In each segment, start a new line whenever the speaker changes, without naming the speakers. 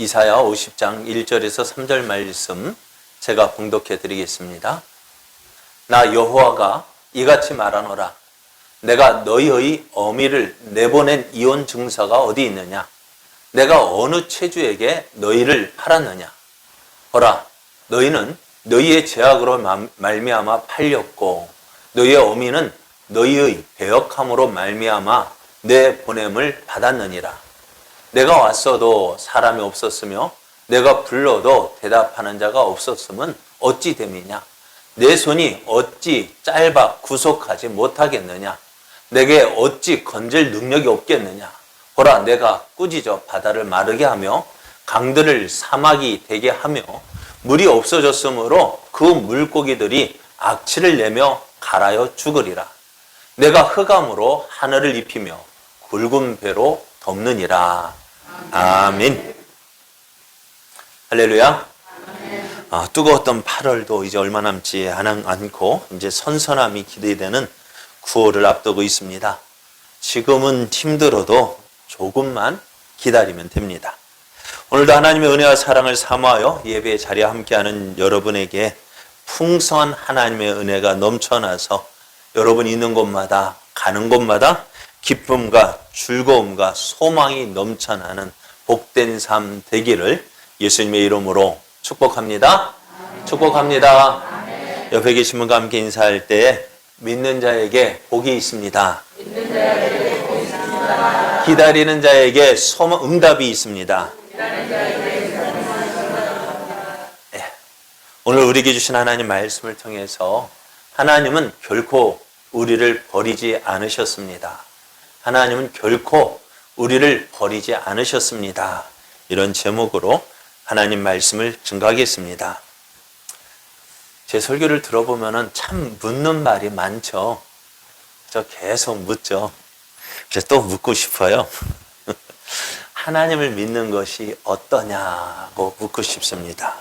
이사야 50장 1절에서 3절 말씀 제가 봉독해 드리겠습니다. 나 여호와가 이같이 말하노라. 내가 너희의 어미를 내보낸 이혼 증서가 어디 있느냐? 내가 어느 체주에게 너희를 팔았느냐? 보라, 너희는 너희의 죄악으로 말미암아 팔렸고 너희의 어미는 너희의 배역함으로 말미암아 내 보냄을 받았느니라. 내가 왔어도 사람이 없었으며 내가 불러도 대답하는 자가 없었으면 어찌 됨이냐? 내 손이 어찌 짧아 구속하지 못하겠느냐? 내게 어찌 건질 능력이 없겠느냐? 보라, 내가 꾸짖어 바다를 마르게 하며 강들을 사막이 되게 하며 물이 없어졌으므로 그 물고기들이 악취를 내며 갈아여 죽으리라. 내가 흑암으로 하늘을 입히며 굵은 배로 덮느니라. 아멘. 할렐루야. 뜨거웠던 8월도 이제 얼마 남지 않고 이제 선선함이 기대되는 9월을 앞두고 있습니다. 지금은 힘들어도 조금만 기다리면 됩니다. 오늘도 하나님의 은혜와 사랑을 사모하여 예배의 자리에 함께하는 여러분에게 풍성한 하나님의 은혜가 넘쳐나서 여러분이 있는 곳마다 가는 곳마다 기쁨과 즐거움과 소망이 넘쳐나는 복된 삶 되기를 예수님의 이름으로 축복합니다. 축복합니다. 옆에 계신 분과 함께 인사할 때 믿는 자에게 복이 있습니다. 기다리는 자에게 응답이 있습니다. 오늘 우리에게 주신 하나님 말씀을 통해서 하나님은 결코 우리를 버리지 않으셨습니다. 하나님은 결코 우리를 버리지 않으셨습니다. 이런 제목으로 하나님 말씀을 증거하겠습니다. 제 설교를 들어보면 참 묻는 말이 많죠. 저 계속 묻죠. 그래서 또 묻고 싶어요. 하나님을 믿는 것이 어떠냐고 묻고 싶습니다.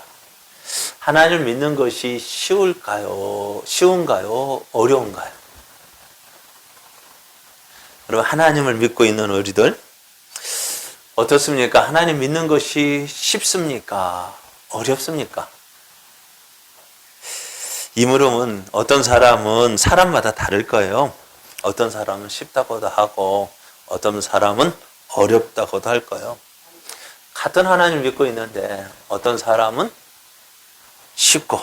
하나님을 믿는 것이 쉬운가요? 어려운가요? 여러분, 하나님을 믿고 있는 우리들 어떻습니까? 하나님 믿는 것이 쉽습니까? 어렵습니까? 이 물음은 어떤 사람은 사람마다 다를 거예요. 어떤 사람은 쉽다고도 하고 어떤 사람은 어렵다고도 할 거예요. 같은 하나님을 믿고 있는데 어떤 사람은 쉽고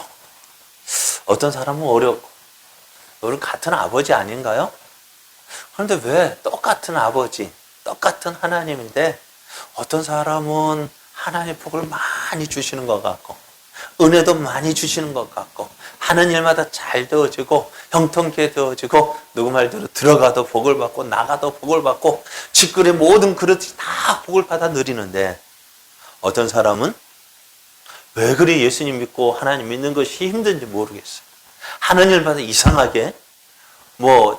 어떤 사람은 어렵고 우리 같은 아버지 아닌가요? 그런데 왜 똑같은 아버지, 똑같은 하나님인데 어떤 사람은 하나님의 복을 많이 주시는 것 같고 은혜도 많이 주시는 것 같고 하는 일마다 잘 되어지고 형통케 되어지고 누구 말대로 들어가도 복을 받고 나가도 복을 받고 직거래 모든 그릇이 다 복을 받아 누리는데 어떤 사람은 왜 그리 예수님 믿고 하나님 믿는 것이 힘든지 모르겠어요. 하는 일마다 이상하게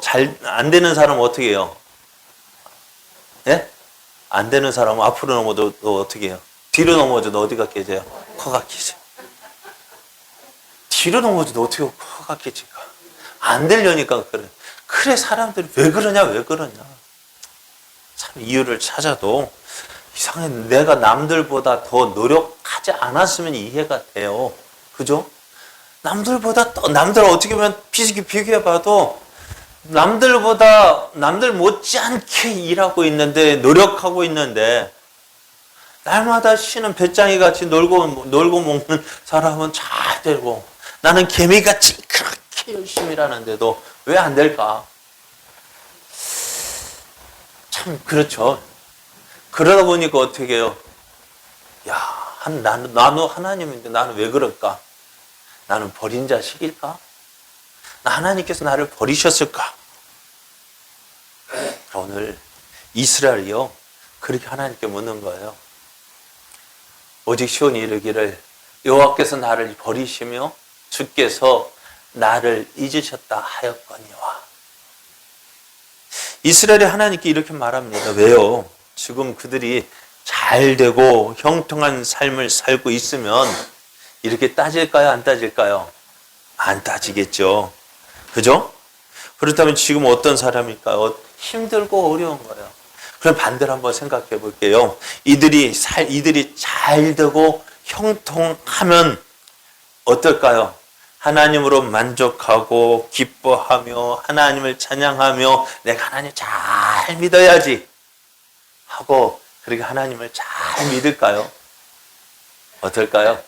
잘 안 되는 사람은 어떻게 해요? 예? 안 되는 사람은 앞으로 넘어도 어떻게 해요? 뒤로 넘어져도 어디가 깨져요? 코가 깨져요. 뒤로 넘어져도 어떻게 코가 깨질까? 안 되려니까 그래 사람들이 왜 그러냐? 참 이유를 찾아도 이상해. 내가 남들보다 더 노력하지 않았으면 이해가 돼요. 그죠? 남들 어떻게 보면 비교해봐도 남들 못지않게 일하고 있는데 노력하고 있는데 날마다 쉬는 배짱이 같이 놀고 먹는 사람은 잘 되고 나는 개미같이 그렇게 열심히 일하는데도 왜 안 될까? 참 그렇죠. 그러다 보니까 어떻게 해요? 나는 하나님인데 나는 왜 그럴까? 나는 버린 자식일까? 하나님께서 나를 버리셨을까? 오늘 이스라엘이요 그렇게 하나님께 묻는 거예요. 오직 시온이 이르기를 여호와께서 나를 버리시며 주께서 나를 잊으셨다 하였거니와. 이스라엘이 하나님께 이렇게 말합니다. 왜요? 지금 그들이 잘 되고 형통한 삶을 살고 있으면 이렇게 따질까요? 안 따질까요? 안 따지겠죠. 그죠? 그렇다면 지금 어떤 사람일까요? 힘들고 어려운 거예요. 그럼 반대로 한번 생각해 볼게요. 이들이 잘 되고 형통하면 어떨까요? 하나님으로 만족하고 기뻐하며 하나님을 찬양하며 내가 하나님 잘 믿어야지 하고 그렇게 하나님을 잘 믿을까요? 어떨까요?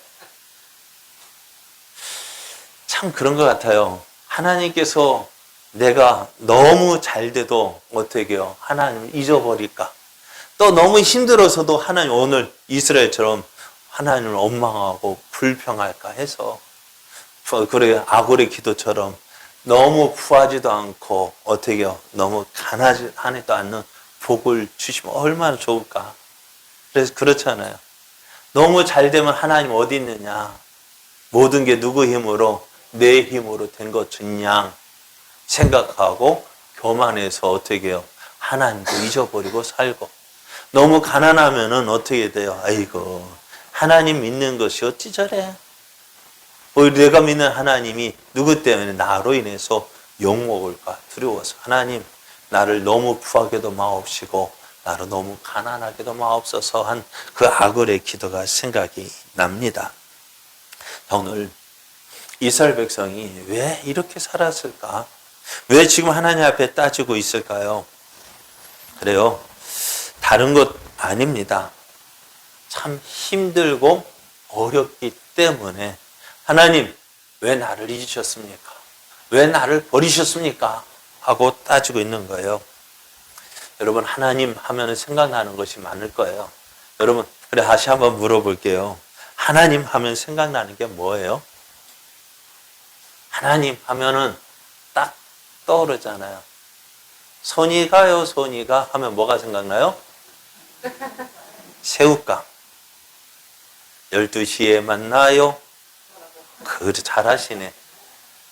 참 그런 것 같아요. 하나님께서 내가 너무 잘 돼도 어떻게 해요? 하나님을 잊어버릴까? 또 너무 힘들어서도 하나님 오늘 이스라엘처럼 하나님을 원망하고 불평할까 해서 그래 아굴의 기도처럼 너무 구하지도 않고 어떻게 해요? 너무 가난하지도 않는 복을 주시면 얼마나 좋을까? 그래서 그렇잖아요. 너무 잘 되면 하나님 어디 있느냐? 모든 게 누구 힘으로? 내 힘으로 된 것인 양 생각하고 교만해서 어떻게 해요? 하나님도 잊어버리고 살고 너무 가난하면은 어떻게 돼요? 아이고 하나님 믿는 것이 어찌 저래? 내가 믿는 하나님이 누구 때문에 나로 인해서 욕먹을까 두려워서 하나님 나를 너무 부하게도 마옵시고 나를 너무 가난하게도 마옵소서 한 그 아굴의 기도가 생각이 납니다. 오늘 이스라엘 백성이 왜 이렇게 살았을까? 왜 지금 하나님 앞에 따지고 있을까요? 그래요. 다른 것 아닙니다. 참 힘들고 어렵기 때문에 하나님 왜 나를 잊으셨습니까? 왜 나를 버리셨습니까? 하고 따지고 있는 거예요. 여러분 하나님 하면 생각나는 것이 많을 거예요. 여러분 그래 다시 한번 물어볼게요. 하나님 하면 생각나는 게 뭐예요? 하나님 하면은 딱 떠오르잖아요. 손이 가요, 손이 가 하면 뭐가 생각나요? 새우깡. 12시에 만나요. 그래 잘하시네.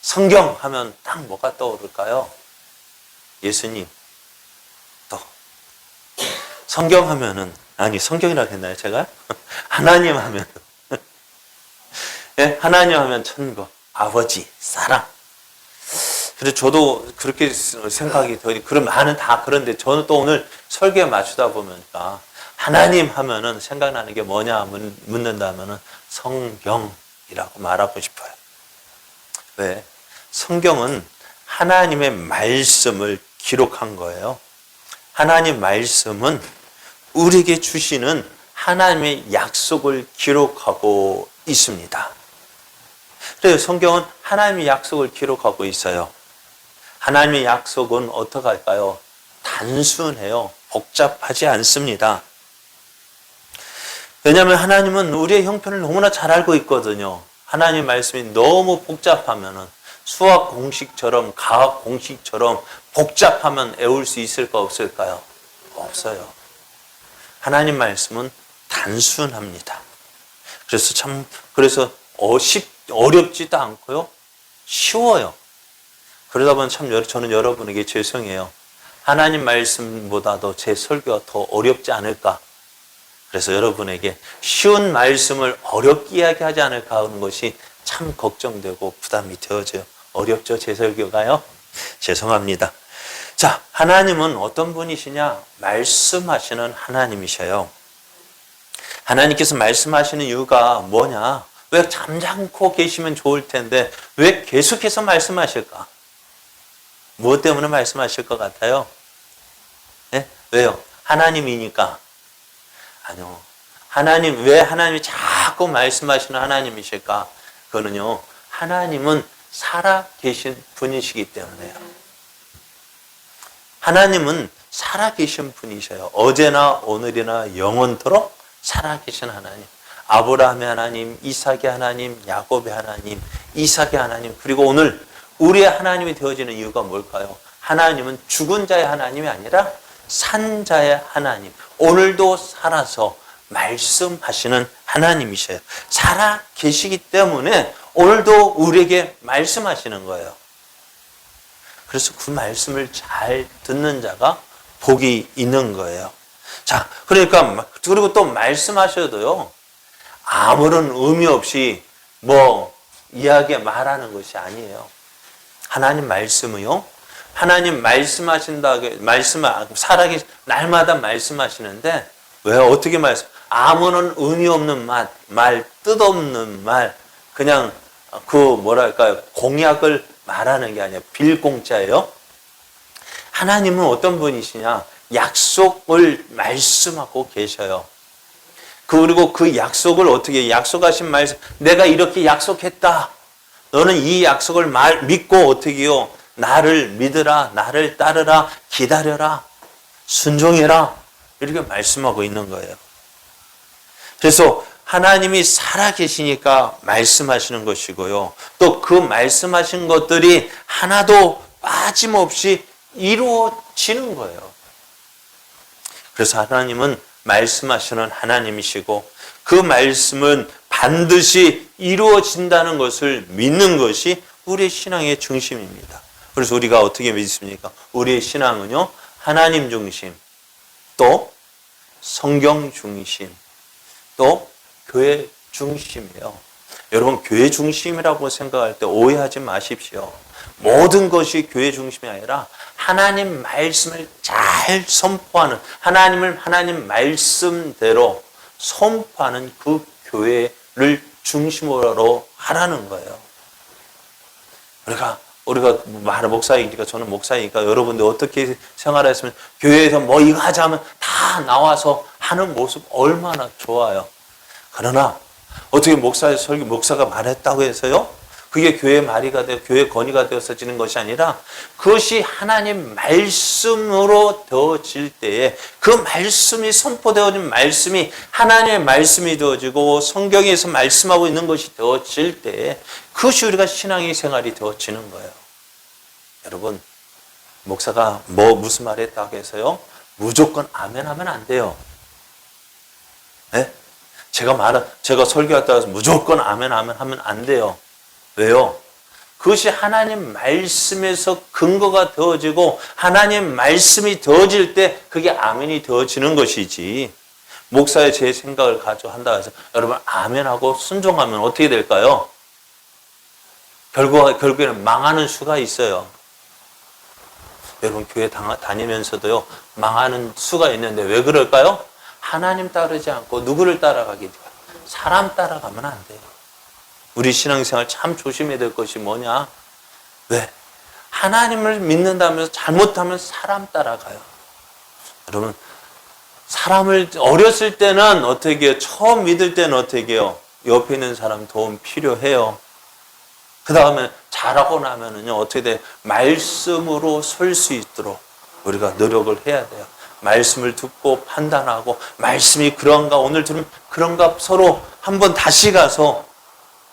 성경 하면 딱 뭐가 떠오를까요? 예수님. 또 성경 하면은 아니 성경이라고 했나요 제가? 하나님 하면 예? 하나님 하면 천국, 아버지, 사랑. 그래서 저도 그렇게 생각이 더 그럼 많은 다 그런데 저는 또 오늘 설교에 맞추다 보니까 하나님 하면은 생각나는 게 뭐냐 묻는다면은 성경이라고 말하고 싶어요. 왜? 성경은 하나님의 말씀을 기록한 거예요. 하나님 말씀은 우리에게 주시는 하나님의 약속을 기록하고 있습니다. 그래서 성경은 하나님의 약속을 기록하고 있어요. 하나님의 약속은 어떻게 할까요? 단순해요. 복잡하지 않습니다. 왜냐하면 하나님은 우리의 형편을 너무나 잘 알고 있거든요. 하나님 말씀이 너무 복잡하면은 수학 공식처럼 과학 공식처럼 복잡하면 외울 수 있을까 없을까요? 없어요. 하나님 말씀은 단순합니다. 그래서 어렵지도 않고요. 쉬워요. 그러다 보면 참 저는 여러분에게 죄송해요. 하나님 말씀보다도 제 설교가 더 어렵지 않을까? 그래서 여러분에게 쉬운 말씀을 어렵게 이야기하지 않을까 하는 것이 참 걱정되고 부담이 되어져요. 어렵죠? 제 설교가요? 죄송합니다. 자, 하나님은 어떤 분이시냐? 말씀하시는 하나님이셔요. 하나님께서 말씀하시는 이유가 뭐냐? 왜 잠잠고 계시면 좋을 텐데 왜 계속해서 말씀하실까? 무엇 때문에 말씀하실 것 같아요? 네? 왜요? 하나님이니까. 아니요. 왜 하나님이 자꾸 말씀하시는 하나님이실까? 그거는요. 하나님은 살아 계신 분이시기 때문에요. 하나님은 살아 계신 분이셔요. 어제나 오늘이나 영원토록 살아 계신 하나님. 아브라함의 하나님, 이삭의 하나님, 야곱의 하나님, 이삭의 하나님, 그리고 오늘 우리의 하나님이 되어지는 이유가 뭘까요? 하나님은 죽은 자의 하나님이 아니라 산 자의 하나님. 오늘도 살아서 말씀하시는 하나님이셔요. 살아 계시기 때문에 오늘도 우리에게 말씀하시는 거예요. 그래서 그 말씀을 잘 듣는 자가 복이 있는 거예요. 자, 그러니까 그리고 또 말씀하셔도요. 아무런 의미 없이 이야기 말하는 것이 아니에요. 하나님 말씀은요. 하나님 살아계신 날마다 말씀하시는데, 왜 어떻게 아무런 의미 없는 말, 뜻없는 말, 그냥 공약을 말하는 게 아니라 빌공짜예요. 하나님은 어떤 분이시냐? 약속을 말씀하고 계셔요. 그리고 그 약속을 어떻게, 약속하신 말씀, 내가 이렇게 약속했다. 너는 이 약속을 믿고 어떻게 해요? 나를 믿으라, 나를 따르라, 기다려라, 순종해라. 이렇게 말씀하고 있는 거예요. 그래서 하나님이 살아계시니까 말씀하시는 것이고요. 또 그 말씀하신 것들이 하나도 빠짐없이 이루어지는 거예요. 그래서 하나님은 말씀하시는 하나님이시고 그 말씀은 반드시 이루어진다는 것을 믿는 것이 우리의 신앙의 중심입니다. 그래서 우리가 어떻게 믿습니까? 우리의 신앙은요, 하나님 중심, 또 성경 중심, 또 교회 중심이에요. 여러분, 교회 중심이라고 생각할 때 오해하지 마십시오. 모든 것이 교회 중심이 아니라 하나님 말씀을 잘 선포하는, 하나님 말씀대로 선포하는 그 교회를 중심으로 하라는 거예요. 우리가 목사이니까, 저는 목사이니까 여러분들 어떻게 생활했으면 교회에서 뭐 이거 하자 하면 다 나와서 하는 모습 얼마나 좋아요. 그러나 어떻게 목사가 말했다고 해서요, 그게 교회 말이가 되어 교회 권위가 되어서지는 것이 아니라 그것이 하나님 말씀으로 되어질 때에 그 말씀이 선포되어진 말씀이 하나님의 말씀이 되어지고 성경에서 말씀하고 있는 것이 되어질 때에 그것이 우리가 신앙의 생활이 되어지는 거예요. 여러분, 목사가 무슨 말 했다고 해서요, 무조건 아멘 하면 안 돼요. 네? 제가 설교했다 해서 무조건 아멘 하면 안 돼요. 왜요? 그것이 하나님 말씀에서 근거가 되어지고 하나님 말씀이 되어질 때 그게 아멘이 되어지는 것이지, 목사의 제 생각을 가지고 한다 해서 여러분 아멘하고 순종하면 어떻게 될까요? 결국에는 망하는 수가 있어요. 여러분, 교회 다니면서도요, 망하는 수가 있는데 왜 그럴까요? 하나님 따르지 않고 누구를 따라가게 돼요? 사람 따라가면 안 돼요. 우리 신앙생활 참 조심해야 될 것이 뭐냐? 왜? 하나님을 믿는다면서 잘못하면 사람 따라가요. 여러분, 사람을 어렸을 때는 어떻게 해요? 처음 믿을 때는 어떻게 해요? 옆에 있는 사람 도움 필요해요. 그 다음에 잘하고 나면은요, 어떻게 돼요? 말씀으로 설 수 있도록 우리가 노력을 해야 돼요. 말씀을 듣고 판단하고, 말씀이 그런가, 오늘 들으면 그런가, 서로 한번 다시 가서,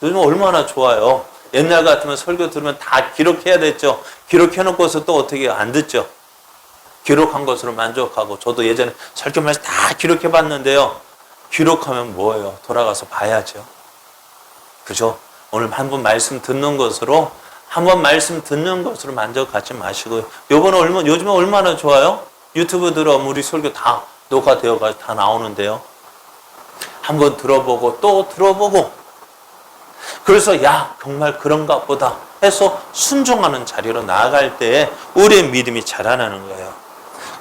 요즘 얼마나 좋아요. 옛날 같으면 설교 들으면 다 기록해야 됐죠. 기록해놓고서 또 어떻게 안 듣죠. 기록한 것으로 만족하고, 저도 예전에 설교 말씀 다 기록해봤는데요, 기록하면 뭐예요? 돌아가서 봐야죠. 그죠? 오늘 한 번 말씀 듣는 것으로 만족하지 마시고요. 요즘에 얼마나 좋아요? 유튜브 들어오면 우리 설교 다 녹화되어가지고 다 나오는데요. 한번 들어보고 또 들어보고, 그래서 정말 그런가 보다 해서 순종하는 자리로 나아갈 때에 우리의 믿음이 자라나는 거예요.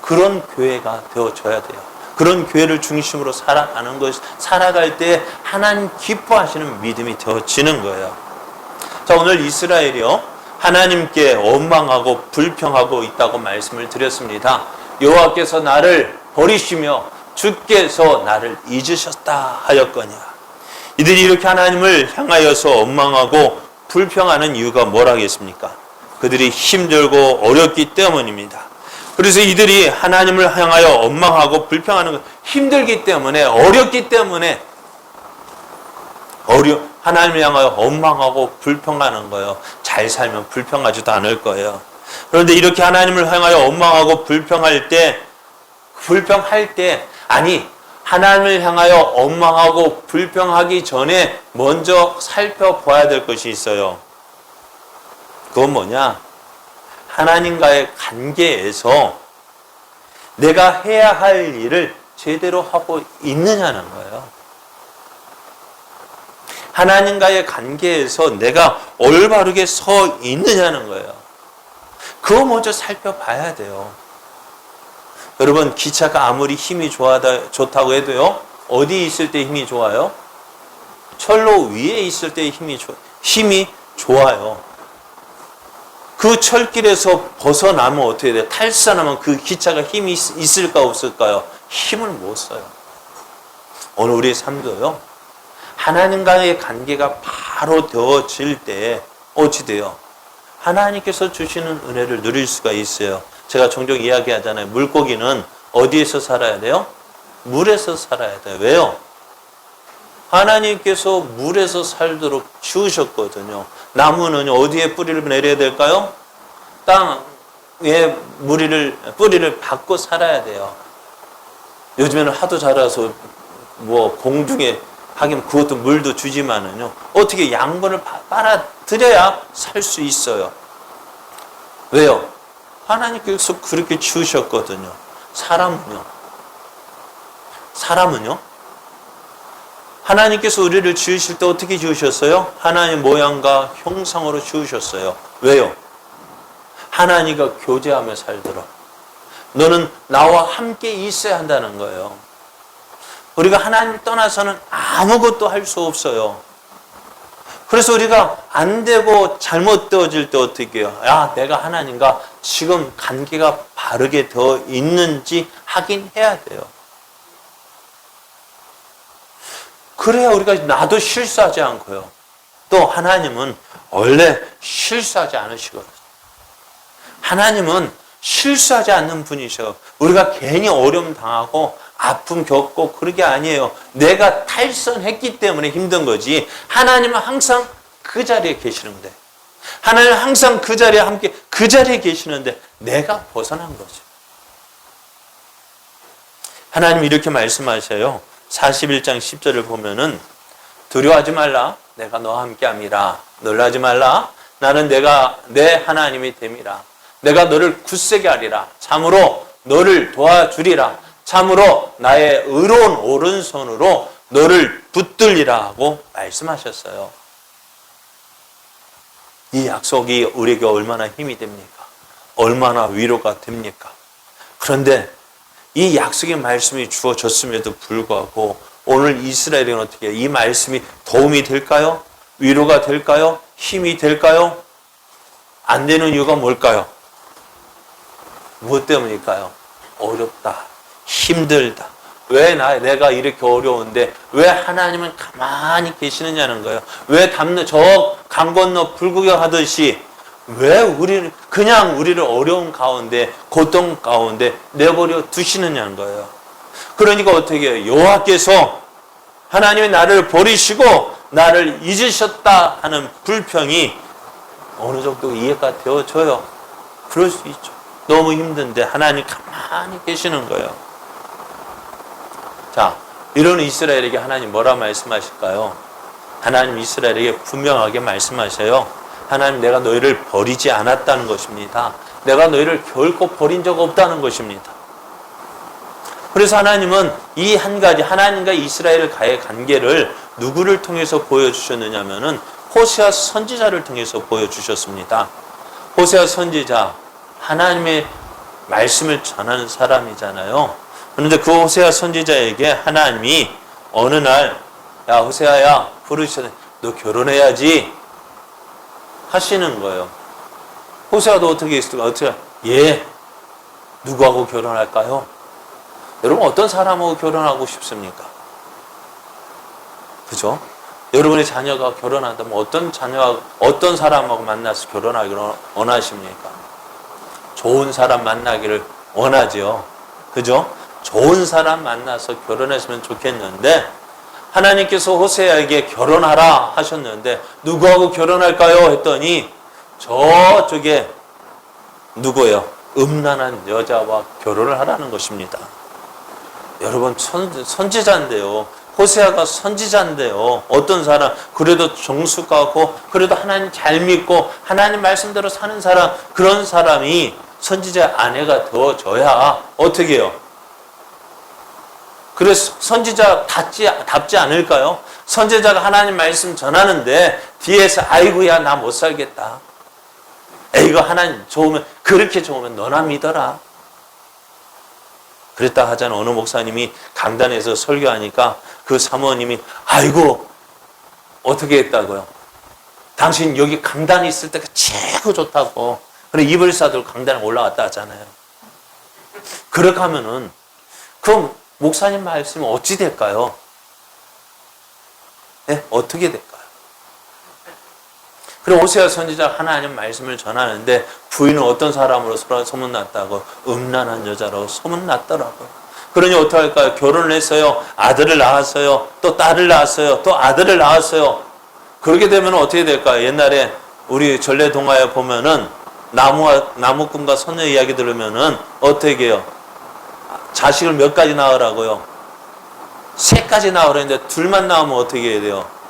그런 교회가 되어줘야 돼요. 그런 교회를 중심으로 살아갈 때 하나님 기뻐하시는 믿음이 되어지는 거예요. 자, 오늘 이스라엘이요, 하나님께 원망하고 불평하고 있다고 말씀을 드렸습니다. 여호와께서 나를 버리시며 주께서 나를 잊으셨다 하였거냐. 이들이 이렇게 하나님을 향하여서 원망하고 불평하는 이유가 뭐라겠습니까? 그들이 힘들고 어렵기 때문입니다. 그래서 이들이 하나님을 향하여 원망하고 불평하는 것, 힘들기 때문에, 어렵기 때문에 하나님을 향하여 원망하고 불평하는 거예요. 잘 살면 불평하지도 않을 거예요. 그런데 이렇게 하나님을 향하여 원망하고 불평할 때 하나님을 향하여 원망하고 불평하기 전에 먼저 살펴봐야 될 것이 있어요. 그건 뭐냐? 하나님과의 관계에서 내가 해야 할 일을 제대로 하고 있느냐는 거예요. 하나님과의 관계에서 내가 올바르게 서 있느냐는 거예요. 그거 먼저 살펴봐야 돼요. 여러분, 기차가 아무리 힘이 좋다고 해도요, 어디 있을 때 힘이 좋아요? 철로 위에 있을 때 힘이 좋아요. 그 철길에서 벗어나면 어떻게 돼요? 탈선하면 그 기차가 힘이 있을까 없을까요? 힘을 못 써요. 오늘 우리의 삶도요, 하나님과의 관계가 바로 되어질 때 어찌 돼요? 하나님께서 주시는 은혜를 누릴 수가 있어요. 제가 종종 이야기하잖아요. 물고기는 어디에서 살아야 돼요? 물에서 살아야 돼요. 왜요? 하나님께서 물에서 살도록 지으셨거든요. 나무는 어디에 뿌리를 내려야 될까요? 땅에 뿌리를 받고 살아야 돼요. 요즘에는 하도 자라서 공중에 하긴 그것도 물도 주지만은요, 어떻게 양분을 빨아들여야 살 수 있어요. 왜요? 하나님께서 그렇게 지으셨거든요. 사람은요? 하나님께서 우리를 지으실 때 어떻게 지으셨어요? 하나님 모양과 형상으로 지으셨어요. 왜요? 하나님과 교제하며 살도록. 너는 나와 함께 있어야 한다는 거예요. 우리가 하나님 떠나서는 아무것도 할 수 없어요. 그래서 우리가 안 되고 잘못되어질 때 어떻게 해요? 야, 내가 하나님과 지금 관계가 바르게 되어 있는지 확인해야 돼요. 그래야 우리가 나도 실수하지 않고요. 또 하나님은 원래 실수하지 않으시거든요. 하나님은 실수하지 않는 분이셔. 우리가 괜히 어려움 당하고 아픔 겪고 그런 게 아니에요. 내가 탈선했기 때문에 힘든 거지. 하나님은 항상 그 자리에 계시는데, 하나님은 항상 그 자리에 함께 그 자리에 계시는데 내가 벗어난 거죠. 하나님 이렇게 말씀하셔요. 41장 10절을 보면은 두려워하지 말라. 내가 너와 함께 함이라. 놀라지 말라. 나는 내 하나님이 됨이라. 내가 너를 굳세게 하리라. 참으로 너를 도와주리라. 참으로 나의 의로운 오른손으로 너를 붙들리라 하고 말씀하셨어요. 이 약속이 우리에게 얼마나 힘이 됩니까? 얼마나 위로가 됩니까? 그런데 이 약속의 말씀이 주어졌음에도 불구하고 오늘 이스라엘은 어떻게 해요? 이 말씀이 도움이 될까요? 위로가 될까요? 힘이 될까요? 안 되는 이유가 뭘까요? 무엇 때문일까요? 어렵다. 힘들다. 왜 내가 이렇게 어려운데 왜 하나님은 가만히 계시느냐는 거예요. 왜 저 강 건너 불구경하듯이 왜 우리를 어려움 가운데 고통 가운데 내버려 두시느냐는 거예요. 그러니까 어떻게 해요? 여호와께서 하나님이 나를 버리시고 나를 잊으셨다 하는 불평이 어느 정도 이해가 되어져요. 그럴 수 있죠. 너무 힘든데 하나님 가만히 계시는 거예요. 자, 이런 이스라엘에게 하나님 뭐라 말씀하실까요? 하나님 이스라엘에게 분명하게 말씀하셔요. 하나님, 내가 너희를 버리지 않았다는 것입니다. 내가 너희를 결코 버린 적 없다는 것입니다. 그래서 하나님은 이 한 가지 하나님과 이스라엘과의 관계를 누구를 통해서 보여주셨느냐면은 호세아 선지자를 통해서 보여주셨습니다. 호세아 선지자, 하나님의 말씀을 전하는 사람이잖아요. 그런데 그 호세아 선지자에게 하나님이 어느 날, 야 호세아야, 부르셔서 너 결혼해야지 하시는 거예요. 호세아도 어떻게 있을까? 누구하고 결혼할까요? 여러분, 어떤 사람하고 결혼하고 싶습니까? 그죠? 여러분의 자녀가 결혼한다면 어떤 사람하고 만나서 결혼하기를 원하십니까? 좋은 사람 만나기를 원하죠. 그죠? 좋은 사람 만나서 결혼했으면 좋겠는데, 하나님께서 호세아에게 결혼하라 하셨는데 누구하고 결혼할까요? 했더니 저쪽에 누구예요? 음란한 여자와 결혼을 하라는 것입니다. 여러분, 선지자인데요. 호세아가 선지자인데요. 어떤 사람, 그래도 정숙하고 그래도 하나님 잘 믿고 하나님 말씀대로 사는 사람, 그런 사람이 선지자 아내가 되어줘야 어떻게 해요? 그래서 선지자 답지 않을까요? 선지자가 하나님 말씀 전하는데 뒤에서 아이고야 나 못 살겠다. 이거 하나님 좋으면, 그렇게 좋으면 너나 믿어라. 그랬다 하잖아. 어느 목사님이 강단에서 설교하니까 그 사모님이 아이고 어떻게 했다고요? 당신 여기 강단이 있을 때가 최고 좋다고. 그래 이불 싸들고 강단에 올라갔다 하잖아요. 그렇게 하면은 그 목사님 말씀이 어찌 될까요? 네? 어떻게 될까요? 그리고 호세아 선지자가 하나님 말씀을 전하는데 부인은 어떤 사람으로 소문났다고? 음란한 여자로 소문났더라고요. 그러니 어떡할까요? 결혼을 했어요. 아들을 낳았어요. 또 딸을 낳았어요. 또 아들을 낳았어요. 그렇게 되면 어떻게 될까요? 옛날에 우리 전래동화에 보면은 나무꾼과 소녀 이야기 들으면은 어떻게 해요? 자식을 몇 가지 낳으라고요? 3가지 낳으라는데 둘만 낳으면 어떻게 해야 돼요?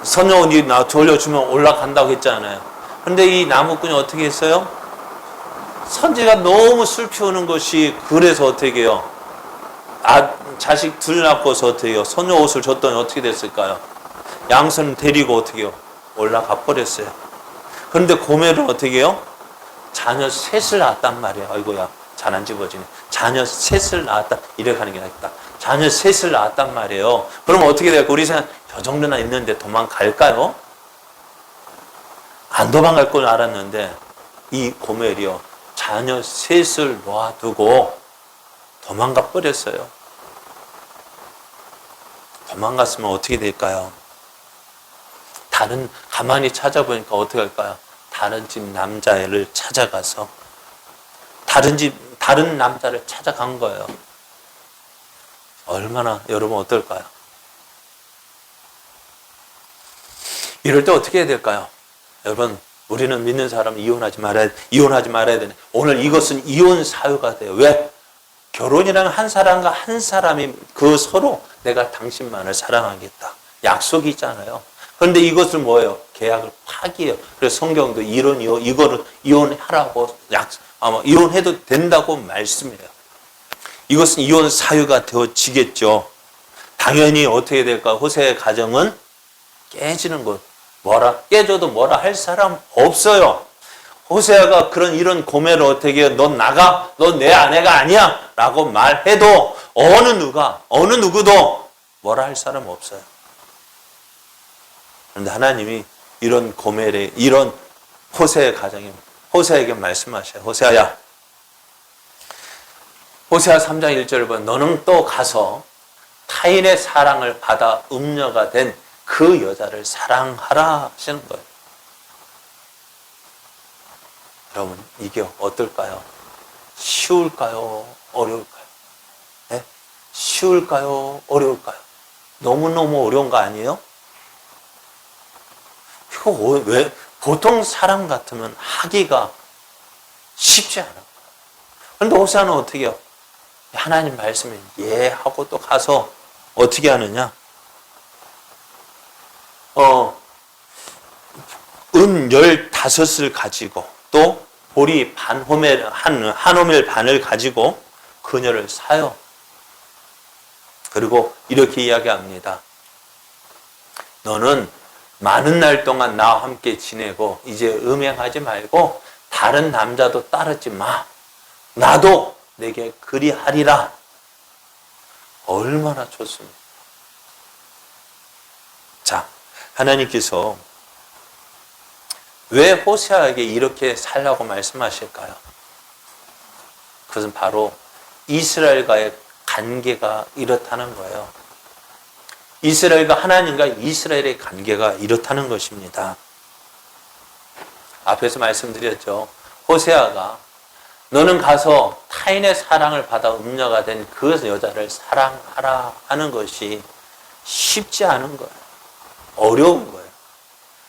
소녀 옷 돌려주면 올라간다고 했잖아요. 그런데 이 나무꾼이 어떻게 했어요? 선지가 너무 슬피우는 것이, 그래서 어떻게 해요? 자식 둘 낳고서 어떻게 해요? 소녀 옷을 줬더니 어떻게 됐을까요? 양손 데리고 어떻게 해요? 올라가 버렸어요. 그런데 고멜은 어떻게 해요? 자녀 셋을 낳았단 말이에요. 아이고야, 잘 안 집어지네. 자녀 셋을 낳았다. 이렇게 하는 게 낫겠다. 자녀 셋을 낳았단 말이에요. 그럼 어떻게 될까? 우리 생각, 저 정도나 있는데 도망갈까요? 안 도망갈 걸 알았는데 이 고멜이요, 자녀 셋을 놓아두고 도망가 버렸어요. 도망갔으면 어떻게 될까요? 가만히 찾아보니까 어떻게 할까요? 다른 집 남자애를 찾아가서 다른 남자를 찾아간 거예요. 얼마나, 여러분 어떨까요? 이럴 때 어떻게 해야 될까요? 여러분, 우리는 믿는 사람은 이혼하지 말아야 되네. 오늘 이것은 이혼 사유가 돼요. 왜? 결혼이라는 한 사람과 한 사람이 그 서로 내가 당신만을 사랑하겠다. 약속이 있잖아요. 그런데 이것을 뭐예요? 계약을 파기해요. 그래서 성경도 이거를 이혼하라고 이혼해도 된다고 말씀해요. 이것은 이혼 사유가 되어지겠죠. 당연히 어떻게 될까? 호세의 가정은 깨지는 것. 깨져도 뭐라 할 사람 없어요. 호세아가 이런 고멜을 어떻게 해요? 넌 나가? 넌 내 아내가 아니야? 라고 말해도 어느 누구도 뭐라 할 사람 없어요. 그런데 하나님이 이런 고멜의, 이런 호세의 가정이 호세아에게 말씀하셔요. 호세아야, 호세아 3장 1절을 보면 너는 또 가서 타인의 사랑을 받아 음녀가 된 그 여자를 사랑하라 하시는 거예요. 여러분, 이게 어떨까요? 쉬울까요? 어려울까요? 네? 쉬울까요? 어려울까요? 너무너무 어려운 거 아니에요? 이거 왜 보통 사람 같으면 하기가 쉽지 않아요. 그런데 호세아는 어떻게 해요? 하나님 말씀에 하고 또 가서 어떻게 하느냐? 은 15을 가지고 또 보리 한 호멜 반을 가지고 그녀를 사요. 그리고 이렇게 이야기합니다. 너는 많은 날 동안 나와 함께 지내고 이제 음행하지 말고 다른 남자도 따르지 마. 나도 내게 그리하리라. 얼마나 좋습니까? 자, 하나님께서 왜 호세아에게 이렇게 살라고 말씀하실까요? 그것은 바로 이스라엘과의 관계가 이렇다는 거예요. 하나님과 이스라엘의 관계가 이렇다는 것입니다. 앞에서 말씀드렸죠. 호세아가 너는 가서 타인의 사랑을 받아 음녀가 된 그 여자를 사랑하라 하는 것이 쉽지 않은 거예요. 어려운 거예요.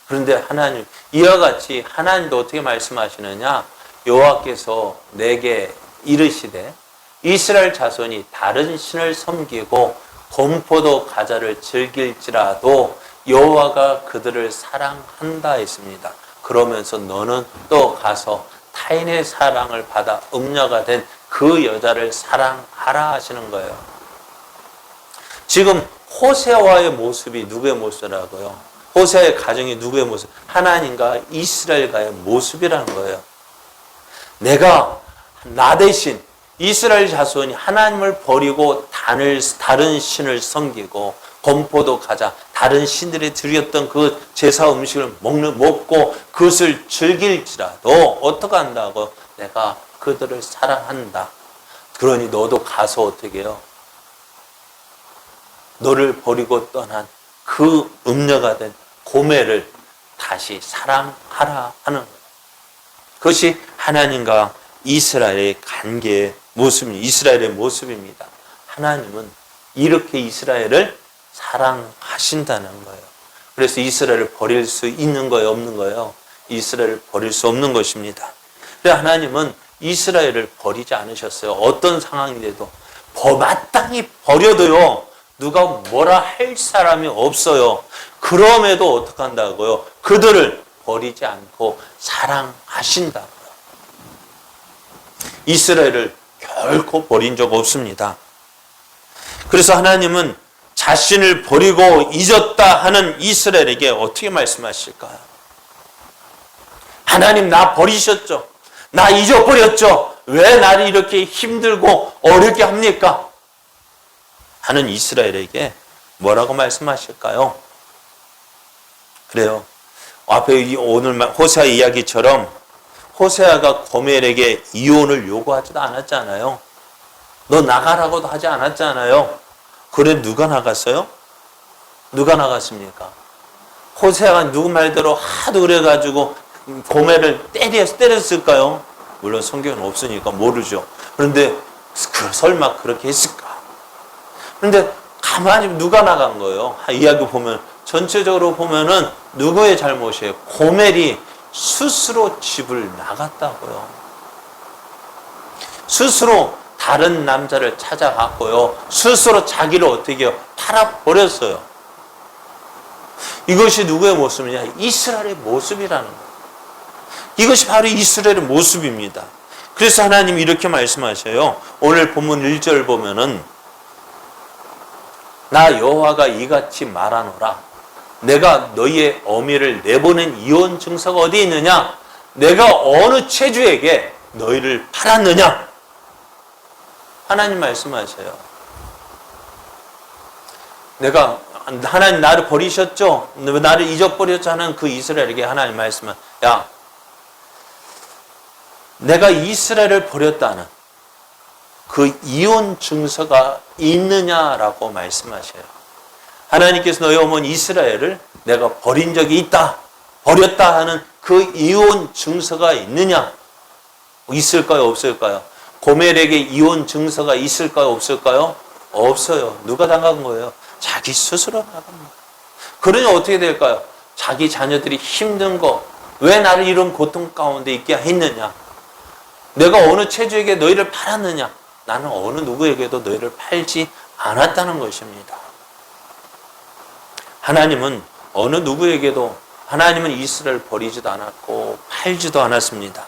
그런데 하나님, 이와 같이 하나님도 어떻게 말씀하시느냐? 여호와께서 내게 이르시되 이스라엘 자손이 다른 신을 섬기고 곰포도 과자를 즐길지라도 여호와가 그들을 사랑한다 했습니다. 그러면서 너는 또 가서 타인의 사랑을 받아 음녀가 된 그 여자를 사랑하라 하시는 거예요. 지금 호세아와의 모습이 누구의 모습이라고요? 호세아의 가정이 누구의 모습? 하나님과 이스라엘과의 모습이라는 거예요. 내가 나 대신 이스라엘 자손이 하나님을 버리고 다른 신을 섬기고 건포도 가자 다른 신들이 드렸던 그 제사 음식을 먹고 그것을 즐길지라도 어떻게 한다고? 내가 그들을 사랑한다. 그러니 너도 가서 어떻게 해요? 너를 버리고 떠난 그 음녀가 된 고멜을 다시 사랑하라 하는 거예요. 그것이 하나님과 이스라엘의 관계의 모습입니다. 이스라엘의 모습입니다. 하나님은 이렇게 이스라엘을 사랑하신다는 거예요. 그래서 이스라엘을 버릴 수 있는 거예요, 없는 거예요? 이스라엘을 버릴 수 없는 것입니다. 그래서 하나님은 이스라엘을 버리지 않으셨어요. 어떤 상황인데도 마땅히 버려도요, 누가 뭐라 할 사람이 없어요. 그럼에도 어떻게 한다고요? 그들을 버리지 않고 사랑하신다고요. 이스라엘을 결코 버린 적 없습니다. 그래서 하나님은 자신을 버리고 잊었다 하는 이스라엘에게 어떻게 말씀하실까요? 하나님 나 버리셨죠? 나 잊어버렸죠? 왜 나를 이렇게 힘들고 어렵게 합니까? 하는 이스라엘에게 뭐라고 말씀하실까요? 그래요. 앞에 오늘 호세아 이야기처럼 호세아가 고멜에게 이혼을 요구하지도 않았잖아요. 너 나가라고도 하지 않았잖아요. 그래 누가 나갔어요? 누가 나갔습니까? 호세아가 누구 말대로 하도 그래가지고 고멜을 때렸을까요? 물론 성경은 없으니까 모르죠. 그런데 설마 그렇게 했을까? 그런데 가만히 누가 나간 거예요? 이야기 보면 전체적으로 보면은 누구의 잘못이에요? 고멜이 스스로 집을 나갔다고요. 스스로 다른 남자를 찾아갔고요. 스스로 자기를 어떻게 해요? 팔아버렸어요. 이것이 누구의 모습이냐? 이스라엘의 모습이라는 거예요. 이것이 바로 이스라엘의 모습입니다. 그래서 하나님이 이렇게 말씀하셔요. 오늘 본문 1절 보면은 나 여호와가 이같이 말하노라. 내가 너희의 어미를 내보낸 이혼 증서가 어디 있느냐? 내가 어느 체주에게 너희를 팔았느냐? 하나님 말씀하셔요. 하나님 나를 버리셨죠? 나를 잊어버렸죠? 하는 그 이스라엘에게 하나님 말씀은 야, 내가 이스라엘을 버렸다는 그 이혼 증서가 있느냐라고 말씀하셔요. 하나님께서 너희 어머니 이스라엘을 내가 버린 적이 있다, 버렸다 하는 그 이혼 증서가 있느냐? 있을까요? 없을까요? 고멜에게 이혼 증서가 있을까요? 없을까요? 없어요. 누가 나간 거예요? 자기 스스로 나간 거예요. 그러니 어떻게 될까요? 자기 자녀들이 힘든 거, 왜 나를 이런 고통 가운데 있게 했느냐? 내가 어느 체주에게 너희를 팔았느냐? 나는 어느 누구에게도 너희를 팔지 않았다는 것입니다. 하나님은 어느 누구에게도 하나님은 이스라엘을 버리지도 않았고 팔지도 않았습니다.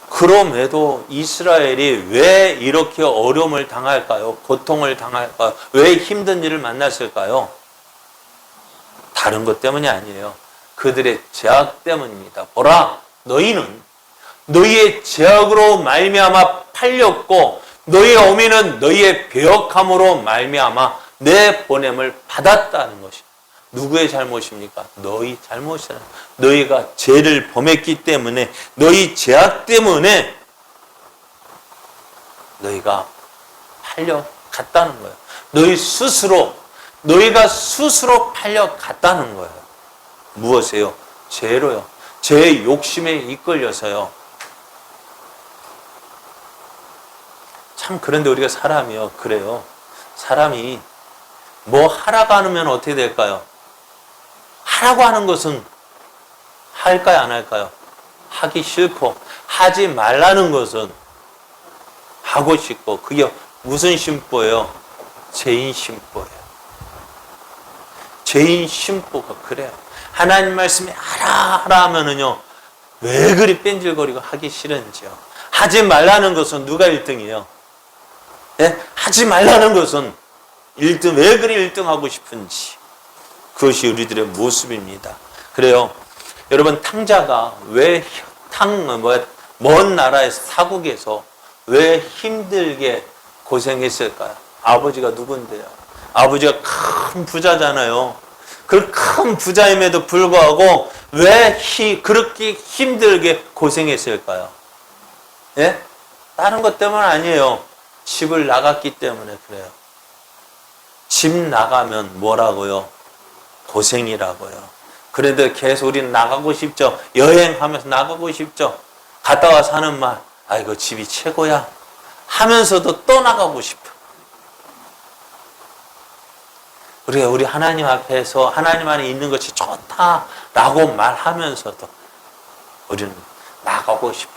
그럼에도 이스라엘이 왜 이렇게 어려움을 당할까요? 고통을 당할까요? 왜 힘든 일을 만났을까요? 다른 것 때문이 아니에요. 그들의 죄악 때문입니다. 보라, 너희는 너희의 죄악으로 말미암아 팔렸고 너희의 어미는 너희의 배역함으로 말미암아 내 보냄을 받았다는 것입니다. 누구의 잘못입니까? 너희 잘못이라. 너희가 죄를 범했기 때문에 너희 죄악 때문에 너희가 팔려갔다는 거예요. 너희가 스스로 팔려갔다는 거예요. 무엇이에요? 죄로요. 죄의 욕심에 이끌려서요. 참 그런데 우리가 사람이요. 그래요. 사람이 뭐 하라고 하면 어떻게 될까요? 하라고 하는 것은 할까요? 안 할까요? 하기 싫고 하지 말라는 것은 하고 싶고 그게 무슨 심보예요? 죄인 심보예요. 죄인 심보가 그래요. 하나님 말씀에 하라 하면은요 왜 그리 뺀질거리고 하기 싫은지요. 하지 말라는 것은 누가 1등이에요? 예? 하지 말라는 것은 1등, 왜 그리 1등 하고 싶은지. 그것이 우리들의 모습입니다. 그래요. 여러분, 탕자가 왜 먼 나라에서 타국에서 왜 힘들게 고생했을까요? 아버지가 누군데요? 아버지가 큰 부자잖아요. 그 큰 부자임에도 불구하고 왜 그렇게 힘들게 고생했을까요? 예? 다른 것 때문 아니에요. 집을 나갔기 때문에 그래요. 집 나가면 뭐라고요? 고생이라고요. 그런데 계속 우리는 나가고 싶죠. 여행하면서 나가고 싶죠. 갔다 와서 하는 말, 아이고 집이 최고야 하면서도 또 나가고 싶어. 우리가 우리 하나님 앞에서 하나님 안에 있는 것이 좋다라고 말하면서도 우리는 나가고 싶어요.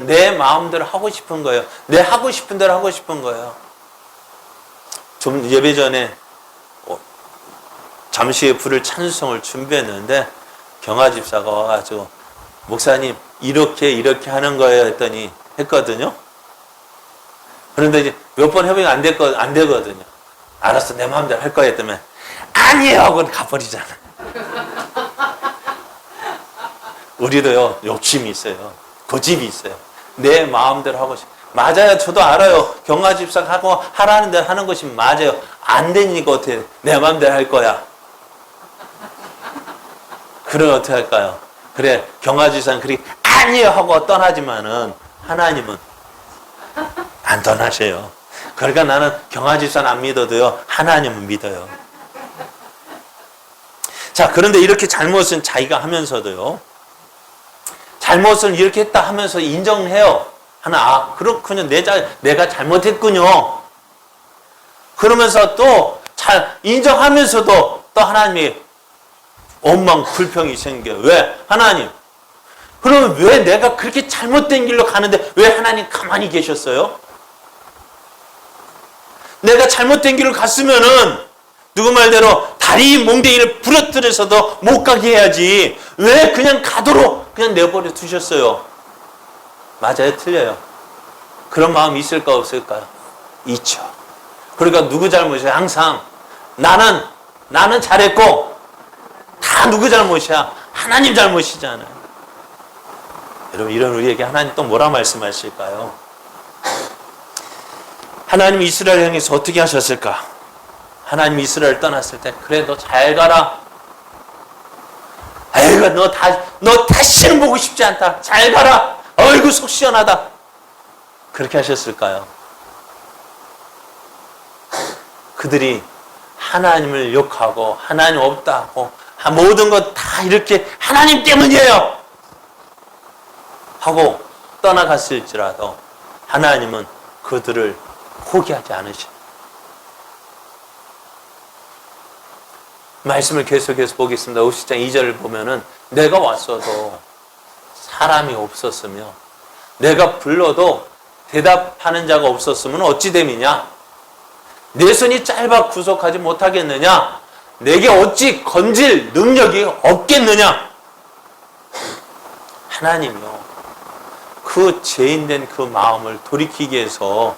내 마음대로 하고 싶은 거예요. 내 하고 싶은 대로 하고 싶은 거예요. 좀 예배 전에 잠시의 불을 찬송을 준비했는데 경화 집사가 와가지고 목사님 이렇게 하는 거예요 했더니 했거든요. 그런데 이제 몇 번 해보니까 안 되거든요. 알았어 내 마음대로 할 거야 했더니 아니에요 하고 가버리잖아. 우리도요 욕심이 있어요. 고집이 있어요. 내 마음대로 하고 싶어. 맞아요. 저도 알아요. 경화 집사가 하고 하라는 대로 하는 것이 맞아요. 안 되니까 어떻게 내 마음대로 할 거야. 그럼 어떻게 할까요? 그래 경화 집사는 그렇게 아니에요 하고 떠나지만은 하나님은 안 떠나셔요. 그러니까 나는 경화 집사는 안 믿어도요 하나님은 믿어요. 자, 그런데 이렇게 잘못은 자기가 하면서도요 잘못을 이렇게 했다 하면서 인정해요. 하나, 그렇군요. 내가 잘못했군요. 그러면서 또 인정하면서도 또 하나님이 원망, 불평이 생겨요. 왜? 하나님. 그러면 왜 내가 그렇게 잘못된 길로 가는데 왜 하나님 가만히 계셨어요? 내가 잘못된 길을 갔으면은 누구 말대로 다리 몽둥이를 부러뜨려서도 못 가게 해야지. 왜 그냥 가도록 그냥 내버려 두셨어요? 맞아요? 틀려요? 그런 마음이 있을까 없을까요? 있죠. 그러니까 누구 잘못이에요? 항상 나는 잘했고 다 누구 잘못이야? 하나님 잘못이잖아요. 여러분 이런 우리에게 하나님 또 뭐라 말씀하실까요? 하나님 이스라엘 향해서 어떻게 하셨을까? 하나님 이스라엘 떠났을 때 그래 너 잘 가라. 아이고 너 다시는 보고 싶지 않다. 잘 가라. 어이구 속 시원하다. 그렇게 하셨을까요? 그들이 하나님을 욕하고 하나님 없다 하고 모든 것 다 이렇게 하나님 때문이에요 하고 떠나갔을지라도 하나님은 그들을 포기하지 않으십니다. 말씀을 계속해서 보겠습니다. 50장 2절을 보면은 내가 왔어도 사람이 없었으며 내가 불러도 대답하는 자가 없었으면 어찌 됨이냐? 내 손이 짧아 구속하지 못하겠느냐? 내게 어찌 건질 능력이 없겠느냐? 하나님이요. 그 죄인된 그 마음을 돌이키기 위해서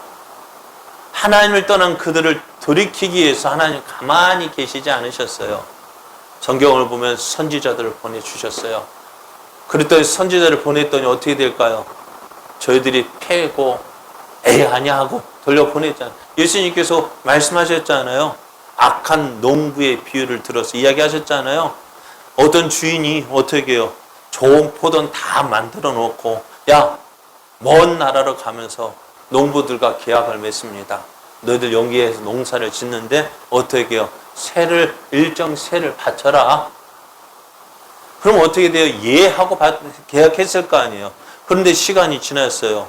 하나님을 떠난 그들을 돌이키기 위해서 하나님 가만히 계시지 않으셨어요. 성경을 보면 선지자들을 보내주셨어요. 그랬더니 선지자를 보냈더니 어떻게 될까요? 저희들이 패고 에이 아니야 하고 돌려보냈잖아요. 예수님께서 말씀하셨잖아요. 악한 농부의 비유를 들어서 이야기하셨잖아요. 어떤 주인이 어떻게 해요? 좋은 포도는 다 만들어 놓고 야, 먼 나라로 가면서 농부들과 계약을 맺습니다. 너희들 여기에서 농사를 짓는데 어떻게 해요? 일정 세를 바쳐라. 그럼 어떻게 돼요? 예 하고 계약했을 거 아니에요. 그런데 시간이 지났어요.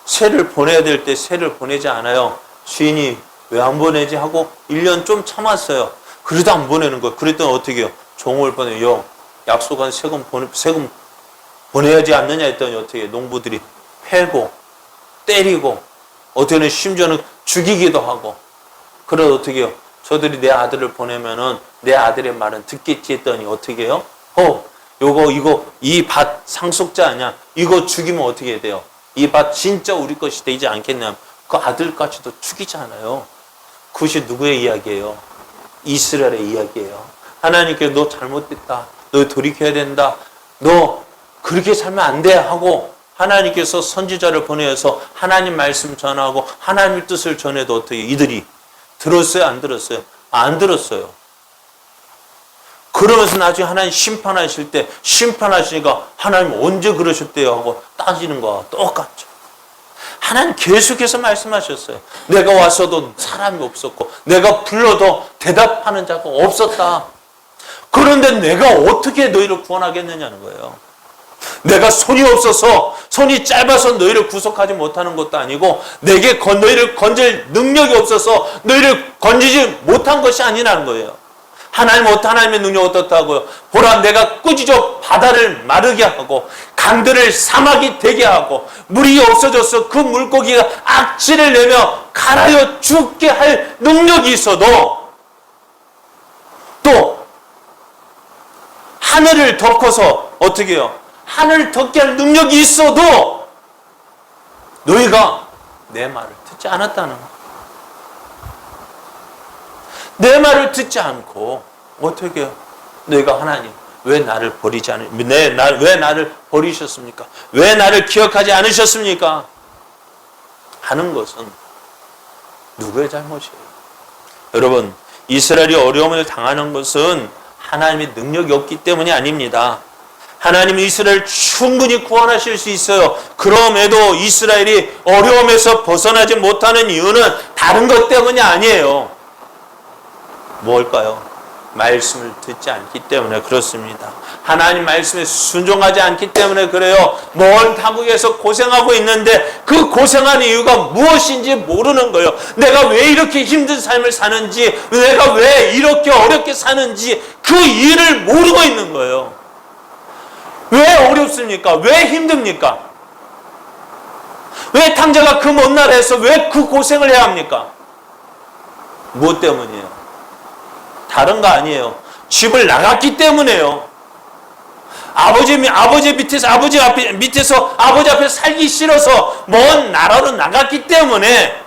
세를 보내야 될 때 세를 보내지 않아요. 주인이 왜 안 보내지 하고 1년 좀 참았어요. 그래도 안 보내는 거예요. 그랬더니 어떻게 해요? 종을 보내요. 약속한 세금 보내야지 않느냐 했더니 어떻게 해요? 농부들이 패고 때리고 어떻게는 심지어는 죽이기도 하고. 그래서 어떻게 해요? 저들이 내 아들을 보내면은 내 아들의 말은 듣겠지 했더니 어떻게 해요? 이 밭 상속자 아니야? 이거 죽이면 어떻게 돼요? 이 밭 진짜 우리 것이 되지 않겠냐? 그 아들까지도 죽이잖아요. 그것이 누구의 이야기예요? 이스라엘의 이야기예요. 하나님께서 너 잘못됐다. 너 돌이켜야 된다. 너 그렇게 살면 안 돼 하고 하나님께서 선지자를 보내서 하나님 말씀 전하고 하나님의 뜻을 전해도 어떻게 이들이 들었어요? 안 들었어요? 안 들었어요. 그러면서 나중에 하나님 심판하실 때 심판하시니까 하나님 언제 그러셨대요? 하고 따지는 거와 똑같죠. 하나님 계속해서 말씀하셨어요. 내가 와서도 사람이 없었고 내가 불러도 대답하는 자가 없었다. 그런데 내가 어떻게 너희를 구원하겠느냐는 거예요. 내가 손이 없어서 손이 짧아서 너희를 구속하지 못하는 것도 아니고 내게 너희를 건질 능력이 없어서 너희를 건지지 못한 것이 아니라는 거예요. 하나님의 능력 어떻다고요? 보라 내가 꾸짖어 바다를 마르게 하고 강들을 사막이 되게 하고 물이 없어져서 그 물고기가 악취를 내며 갈아여 죽게 할 능력이 있어도 또 하늘을 덮어서 어떻게 해요? 하늘을 덮게 할 능력이 있어도 너희가 내 말을 듣지 않았다는 거예요. 내 말을 듣지 않고 어떻게 해요? 너희가 하나님 왜 나를 버리지 왜 나를 버리셨습니까? 왜 나를 기억하지 않으셨습니까? 하는 것은 누구의 잘못이에요? 여러분 이스라엘이 어려움을 당하는 것은 하나님의 능력이 없기 때문이 아닙니다. 하나님은 이스라엘을 충분히 구원하실 수 있어요. 그럼에도 이스라엘이 어려움에서 벗어나지 못하는 이유는 다른 것 때문이 아니에요. 뭘까요? 말씀을 듣지 않기 때문에 그렇습니다. 하나님 말씀에 순종하지 않기 때문에 그래요. 먼 타국에서 고생하고 있는데 그 고생하는 이유가 무엇인지 모르는 거예요. 내가 왜 이렇게 힘든 삶을 사는지, 내가 왜 이렇게 어렵게 사는지 그 이유를 모르고 있는 거예요. 왜 어렵습니까? 왜 힘듭니까? 왜 탕자가 그 먼 나라에서 왜 그 고생을 해야 합니까? 무엇 때문이에요? 다른 거 아니에요. 집을 나갔기 때문에요. 아버지 밑에서 아버지 앞에 살기 싫어서 먼 나라로 나갔기 때문에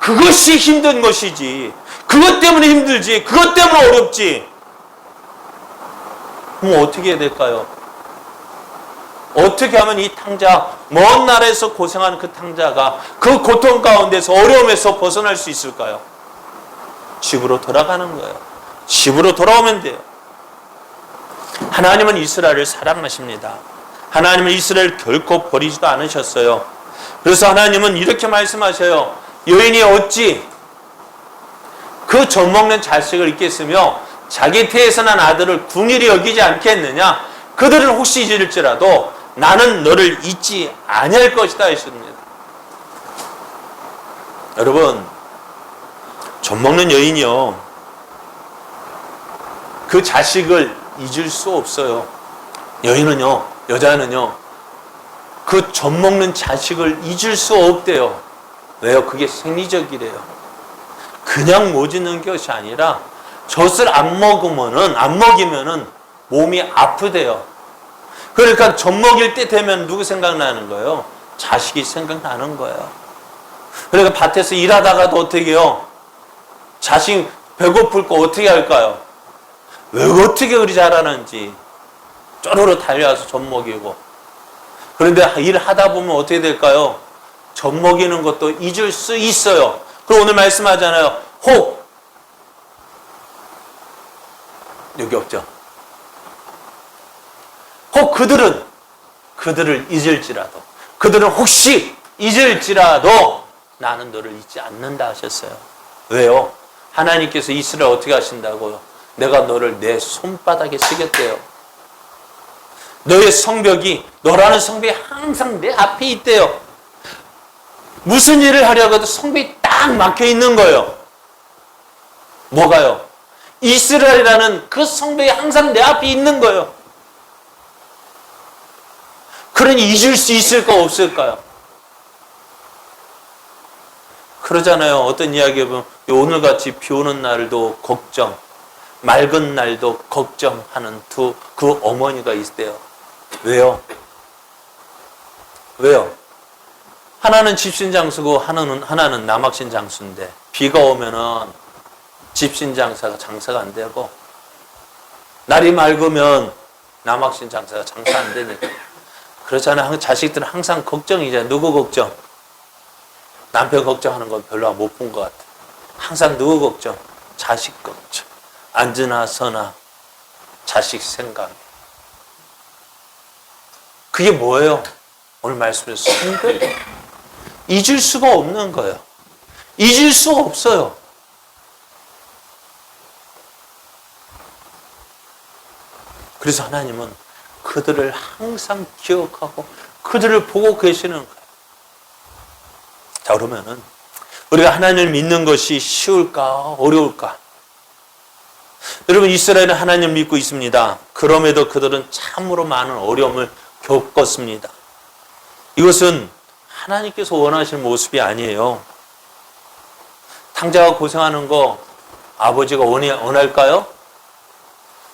그것이 힘든 것이지. 그것 때문에 힘들지. 그것 때문에 어렵지. 그럼 어떻게 해야 될까요? 어떻게 하면 이 탕자, 먼 나라에서 고생하는 그 탕자가 그 고통 가운데서 어려움에서 벗어날 수 있을까요? 집으로 돌아가는 거예요. 집으로 돌아오면 돼요. 하나님은 이스라엘을 사랑하십니다. 하나님은 이스라엘을 결코 버리지도 않으셨어요. 그래서 하나님은 이렇게 말씀하셔요. 여인이 어찌 그 젖먹는 자식을 잊겠으며 자기 태에서 난 아들을 궁일이 여기지 않겠느냐? 그들은 혹시 잊을지라도 나는 너를 잊지 아니할 것이다 했습니다. 여러분, 젖먹는 여인이요, 그 자식을 잊을 수 없어요. 여인은요, 여자는요, 그 젖먹는 자식을 잊을 수 없대요. 왜요? 그게 생리적이래요. 그냥 못 잊는 것이 아니라 젖을 안 먹이면은 몸이 아프대요. 그러니까 젖 먹일 때 되면 누구 생각나는 거예요? 자식이 생각나는 거예요. 그러니까 밭에서 일하다가도 어떻게 해요? 자식 배고플 거 어떻게 할까요? 왜 어떻게 그리 잘하는지 쪼르르 달려와서 젖 먹이고. 그런데 일하다 보면 어떻게 될까요? 젖 먹이는 것도 잊을 수 있어요. 그리고 오늘 말씀하잖아요. 혹 여기 없죠. 혹 그들을 잊을지라도, 그들은 혹시 잊을지라도 나는 너를 잊지 않는다 하셨어요. 왜요? 하나님께서 이스라엘 어떻게 하신다고요? 내가 너를 내 손바닥에 쓰겠대요. 너의 성벽이, 너라는 성벽이 항상 내 앞에 있대요. 무슨 일을 하려고 해도 성벽이 딱 막혀 있는 거예요. 뭐가요? 이스라엘이라는 그 성벽이 항상 내 앞에 있는 거예요. 그러니 잊을 수 있을까 없을까요? 그러잖아요. 어떤 이야기에 보면 오늘같이 비 오는 날도 걱정, 맑은 날도 걱정하는 그 어머니가 있대요. 왜요? 왜요? 하나는 집신 장수고 하나는 남학신 장수인데 비가 오면은 집신 장사가 안 되고, 날이 맑으면 남학신 장사가 장사 안 되니까. 그렇잖아요. 자식들은 항상 걱정이잖아요. 누구 걱정? 남편 걱정하는 건 별로 못 본 것 같아. 항상 누구 걱정? 자식 걱정. 앉으나 서나 자식 생각. 그게 뭐예요? 오늘 말씀에서 성결. 잊을 수가 없는 거예요. 잊을 수가 없어요. 그래서 하나님은 그들을 항상 기억하고 그들을 보고 계시는 거예요. 자, 그러면은 우리가 하나님을 믿는 것이 쉬울까 어려울까? 여러분, 이스라엘은 하나님을 믿고 있습니다. 그럼에도 그들은 참으로 많은 어려움을 겪었습니다. 이것은 하나님께서 원하시는 모습이 아니에요. 탕자가 고생하는 거 아버지가 원할까요?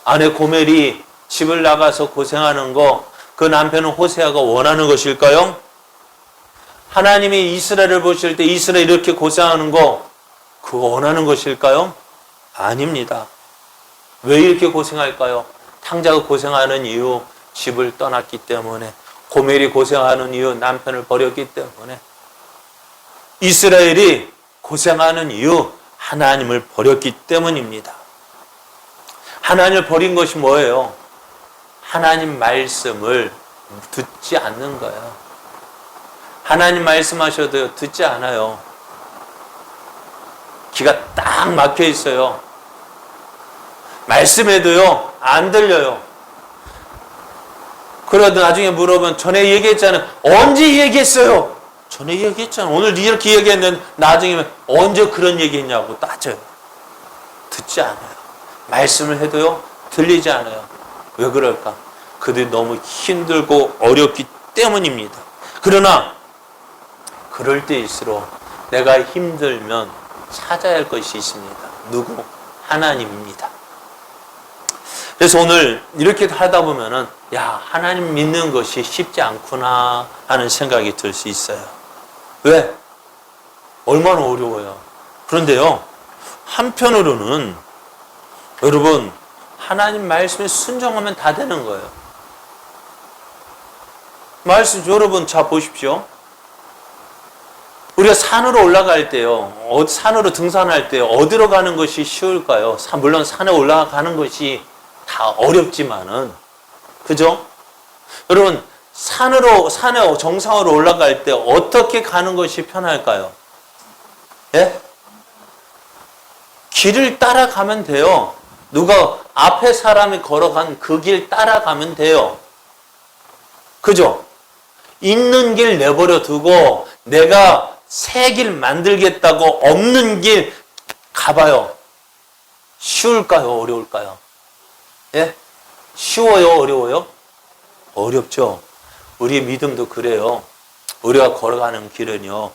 아내 고멜이 집을 나가서 고생하는 거 그 남편은 호세아가 원하는 것일까요? 하나님이 이스라엘을 보실 때 이스라엘 이렇게 고생하는 거 그거 원하는 것일까요? 아닙니다. 왜 이렇게 고생할까요? 탕자가 고생하는 이유 집을 떠났기 때문에, 고멜이 고생하는 이유 남편을 버렸기 때문에, 이스라엘이 고생하는 이유 하나님을 버렸기 때문입니다. 하나님을 버린 것이 뭐예요? 하나님 말씀을 듣지 않는 거예요. 하나님 말씀하셔도 듣지 않아요. 귀가 딱 막혀 있어요. 말씀해도요 안 들려요. 그러다 나중에 물어보면 전에 얘기했잖아요. 언제 얘기했어요? 전에 얘기했잖아. 오늘 이렇게 얘기했는데 나중에 언제 그런 얘기했냐고 따져요. 듣지 않아요. 말씀을 해도요 들리지 않아요. 왜 그럴까? 그들이 너무 힘들고 어렵기 때문입니다. 그러나 그럴 때일수록 내가 힘들면 찾아야 할 것이 있습니다. 누구? 하나님입니다. 그래서 오늘 이렇게 하다 보면은 야, 하나님 믿는 것이 쉽지 않구나 하는 생각이 들 수 있어요. 왜? 얼마나 어려워요. 그런데요, 한편으로는 여러분, 하나님 말씀에 순종하면 다 되는 거예요. 말씀, 여러분, 자, 보십시오. 우리가 산으로 올라갈 때요, 산으로 등산할 때 어디로 가는 것이 쉬울까요? 물론 산에 올라가는 것이 다 어렵지만은, 그죠? 여러분, 산에 정상으로 올라갈 때 어떻게 가는 것이 편할까요? 예? 길을 따라가면 돼요. 누가 앞에 사람이 걸어간 그 길 따라가면 돼요. 그죠? 있는 길 내버려 두고 내가 새 길 만들겠다고 없는 길 가봐요. 쉬울까요? 어려울까요? 예? 쉬워요? 어려워요? 어렵죠. 우리의 믿음도 그래요. 우리가 걸어가는 길은요,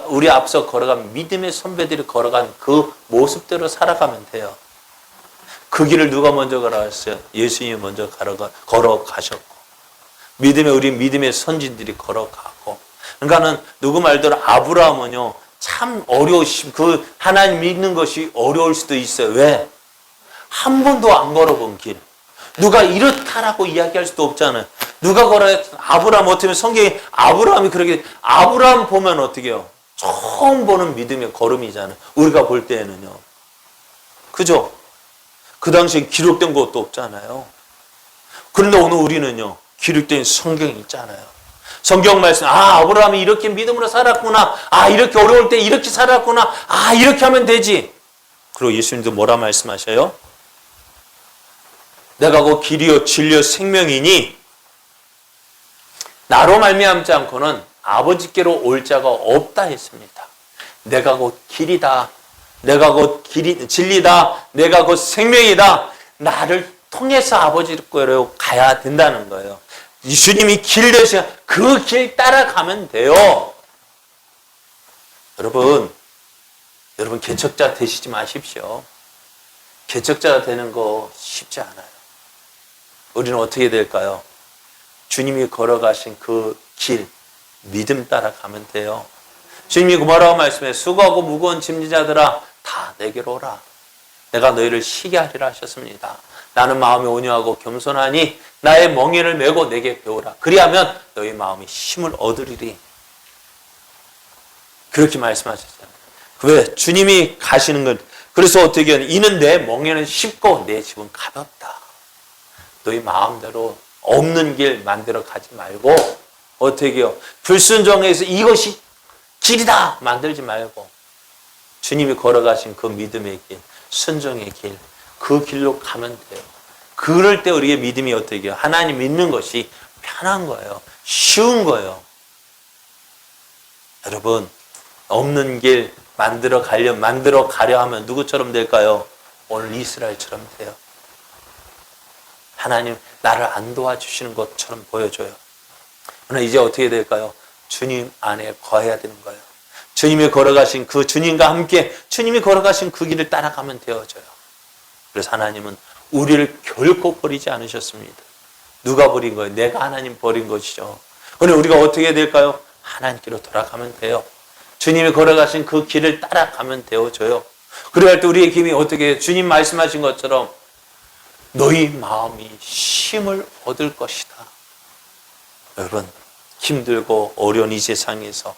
우리 앞서 걸어간 믿음의 선배들이 걸어간 그 모습대로 살아가면 돼요. 그 길을 누가 먼저 걸어갔어요? 예수님이 먼저 걸어가셨고, 우리 믿음의 선진들이 걸어가고. 그러니까는 누구 말대로 아브라함은요, 참 그 하나님 믿는 것이 어려울 수도 있어요. 왜? 한 번도 안 걸어본 길. 누가 이렇다라고 이야기할 수도 없잖아요. 누가 아브라함 어떻게 성경에 아브라함이 아브라함 보면 어떻게 해요? 처음 보는 믿음의 걸음이잖아요. 우리가 볼 때에는요. 그죠? 그 당시에 기록된 것도 없잖아요. 그런데 오늘 우리는요, 기록된 성경이 있잖아요. 성경 말씀, 아브라함이 이렇게 믿음으로 살았구나. 이렇게 어려울 때 이렇게 살았구나. 이렇게 하면 되지. 그리고 예수님도 뭐라 말씀하셔요? 내가 곧 길이요 진리요 생명이니 나로 말미암지 않고는 아버지께로 올 자가 없다 했습니다. 내가 곧 길이다. 내가 곧 진리다. 내가 곧 생명이다. 나를 통해서 아버지께로 가야 된다는 거예요. 예수님이 길 되시면 그 길 따라가면 돼요. 여러분 개척자 되시지 마십시오. 개척자가 되는 거 쉽지 않아요. 우리는 어떻게 될까요? 주님이 걸어가신 그 길, 믿음 따라가면 돼요. 주님이 뭐라고 말씀해? 수고하고 무거운 짐진 자들아, 다 다 내게로 오라. 내가 너희를 쉬게 하리라 하셨습니다. 나는 마음이 온유하고 겸손하니 나의 멍에를 메고 내게 배우라. 그리하면 너희 마음이 힘을 얻으리리. 그렇게 말씀하셨잖아요. 왜? 주님이 가시는 것. 그래서 어떻게 하냐. 이는 내 멍에는 쉽고 내 집은 가볍다. 너희 마음대로 없는 길 만들어 가지 말고 어떻게 해요? 불순종해서 이것이 길이다 만들지 말고 주님이 걸어가신 그 믿음의 길, 순종의 길, 그 길로 가면 돼요. 그럴 때 우리의 믿음이 어떻게 해요? 하나님 믿는 것이 편한 거예요. 쉬운 거예요. 여러분, 없는 길 만들어 가려 하면 누구처럼 될까요? 오늘 이스라엘처럼 돼요. 하나님 나를 안 도와주시는 것처럼 보여줘요. 그러나 이제 어떻게 될까요? 주님 안에 거해야 되는 거예요. 주님이 걸어가신 그 주님과 함께 주님이 걸어가신 그 길을 따라가면 되어져요. 그래서 하나님은 우리를 결코 버리지 않으셨습니다. 누가 버린 거예요? 내가 하나님 버린 것이죠. 그런데 우리가 어떻게 될까요? 하나님께로 돌아가면 돼요. 주님이 걸어가신 그 길을 따라가면 되어져요. 그래야 할 때 우리의 힘이 어떻게 해요? 주님 말씀하신 것처럼 너희 마음이 힘을 얻을 것이다. 여러분, 힘들고 어려운 이 세상에서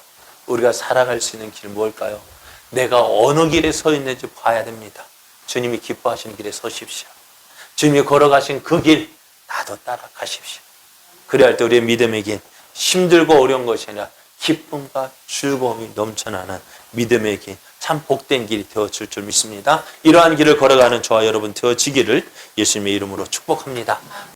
우리가 살아갈 수 있는 길 뭘까요? 내가 어느 길에 서 있는지 봐야 됩니다. 주님이 기뻐하시는 길에 서십시오. 주님이 걸어가신 그 길 나도 따라가십시오. 그래야 할 때 우리의 믿음의 길, 힘들고 어려운 것이 아니라 기쁨과 즐거움이 넘쳐나는 믿음의 길, 참 복된 길이 되어질 줄 믿습니다. 이러한 길을 걸어가는 저와 여러분 되어지기를 예수님의 이름으로 축복합니다.